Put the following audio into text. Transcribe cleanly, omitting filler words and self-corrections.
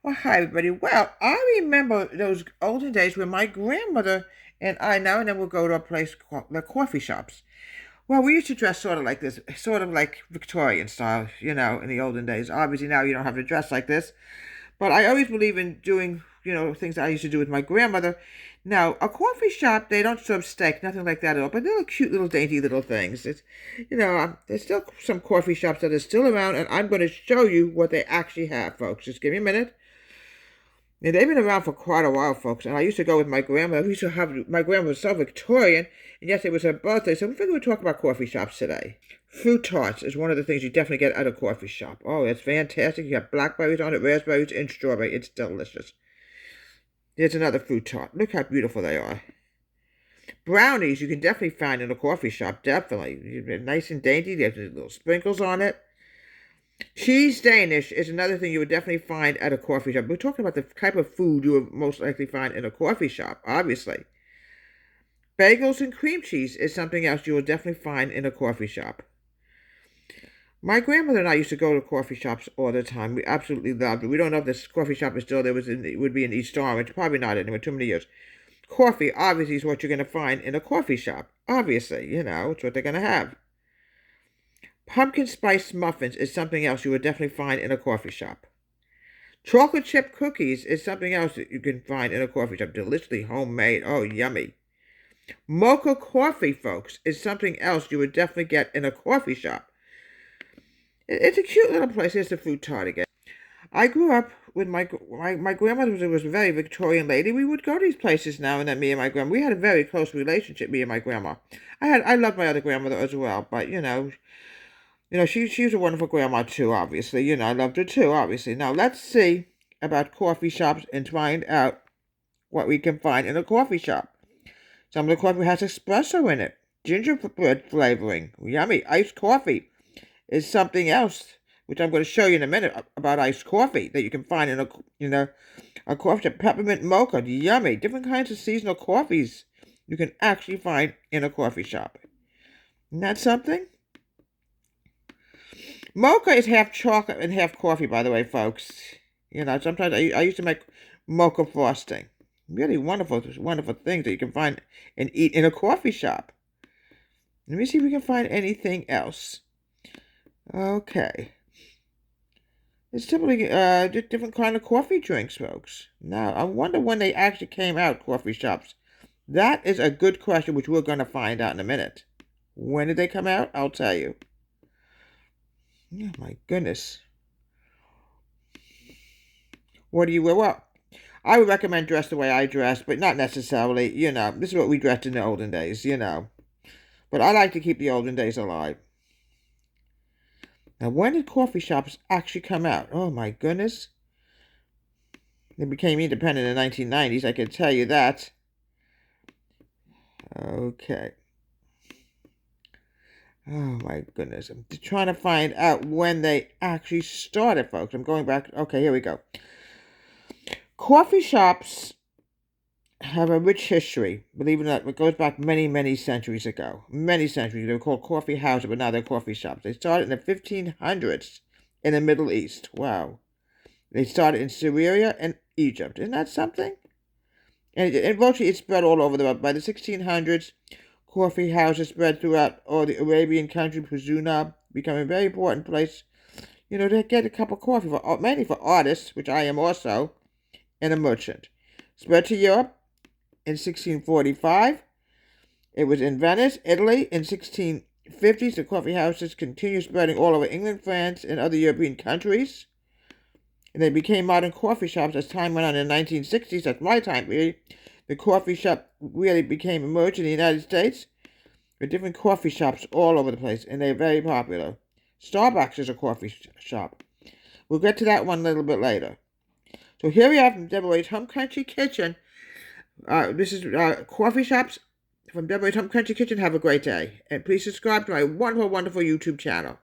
Well, hi, everybody. Well, I remember those olden days when my grandmother and I now and then would go to a place called the coffee shops. Well, we used to dress sort of like this, sort of like Victorian style, in the olden days. Obviously, now you don't have to dress like this, but I always believe in doing, things I used to do with my grandmother. Now, a coffee shop, they don't serve steak, nothing like that at all, but they're cute little dainty little things. There's still some coffee shops that are still around, and I'm going to show you what they actually have, folks. Just give me a minute. Yeah, they've been around for quite a while, folks. And I used to go with my grandma. We used to have my grandma was so Victorian, and yes, it was her birthday, so we figured we'd talk about coffee shops today. Fruit tarts is one of the things you definitely get at a coffee shop. Oh, it's fantastic. You have blackberries on it, raspberries, and strawberry. It's delicious. Here's another fruit tart. Look how beautiful they are. Brownies you can definitely find in a coffee shop. Definitely, they're nice and dainty. They have little sprinkles on it. Cheese Danish is another thing you would definitely find at a coffee shop. We're talking about the type of food you would most likely find in a coffee shop, obviously. Bagels and cream cheese is something else you will definitely find in a coffee shop. My grandmother and I used to go to coffee shops all the time. We absolutely loved it. We don't know if this coffee shop is still there. It would be in East Orange. Probably not anymore. Too many years. Coffee, obviously, is what you're going to find in a coffee shop. Obviously, it's what they're going to have. Pumpkin spice muffins is something else you would definitely find in a coffee shop. Chocolate chip cookies is something else that you can find in a coffee shop. Deliciously homemade. Oh, yummy. Mocha coffee, folks, is something else you would definitely get in a coffee shop. It's a cute little place. Here's the fruit tart again. I grew up with my grandmother was a very Victorian lady. We would go to these places now and then, me and my grandma. We had a very close relationship, me and my grandma. I loved my other grandmother as well, but she was a wonderful grandma too, obviously. I loved her too, obviously. Now let's see about coffee shops and find out what we can find in a coffee shop. Some of the coffee has espresso in it, gingerbread flavoring, yummy. Iced coffee is something else, which I'm going to show you in a minute about iced coffee that you can find in a coffee shop. Peppermint mocha, yummy. Different kinds of seasonal coffees you can actually find in a coffee shop. Isn't that something? Mocha is half chocolate and half coffee, by the way, folks. Sometimes I used to make mocha frosting. Really wonderful, wonderful things that you can find and eat in a coffee shop. Let me see if we can find anything else. Okay. It's typically different kind of coffee drinks, folks. Now, I wonder when they actually came out, coffee shops. That is a good question, which we're going to find out in a minute. When did they come out? I'll tell you. Oh, my goodness. What do you wear? Well, I would recommend dress the way I dress, but not necessarily. This is what we dressed in the olden days, But I like to keep the olden days alive. Now, when did coffee shops actually come out? Oh, my goodness. They became independent in the 1990s, I can tell you that. Okay. Oh, my goodness. I'm trying to find out when they actually started, folks. I'm going back. Okay, here we go. Coffee shops have a rich history, believe it or not. It goes back many, many centuries ago. Many centuries. They were called coffee houses, but now they're coffee shops. They started in the 1500s in the Middle East. Wow. They started in Syria and Egypt. Isn't that something? And virtually it spread all over the world. By the 1600s, coffee houses spread throughout all the Arabian countries, Pazuna, becoming a very important place, to get a cup of coffee, mainly for artists, which I am also, and a merchant. Spread to Europe in 1645. It was in Venice, Italy in 1650s. The coffee houses continued spreading all over England, France, and other European countries. And they became modern coffee shops as time went on in the 1960s. That's my time period. The coffee shop really became emerged in the United States with different coffee shops all over the place, and they're very popular. Starbucks is a coffee shop. We'll get to that one a little bit later. So here we are from Deborah's Home Country Kitchen. This is coffee shops from Deborah's Home Country Kitchen. Have a great day. And please subscribe to my wonderful, wonderful YouTube channel.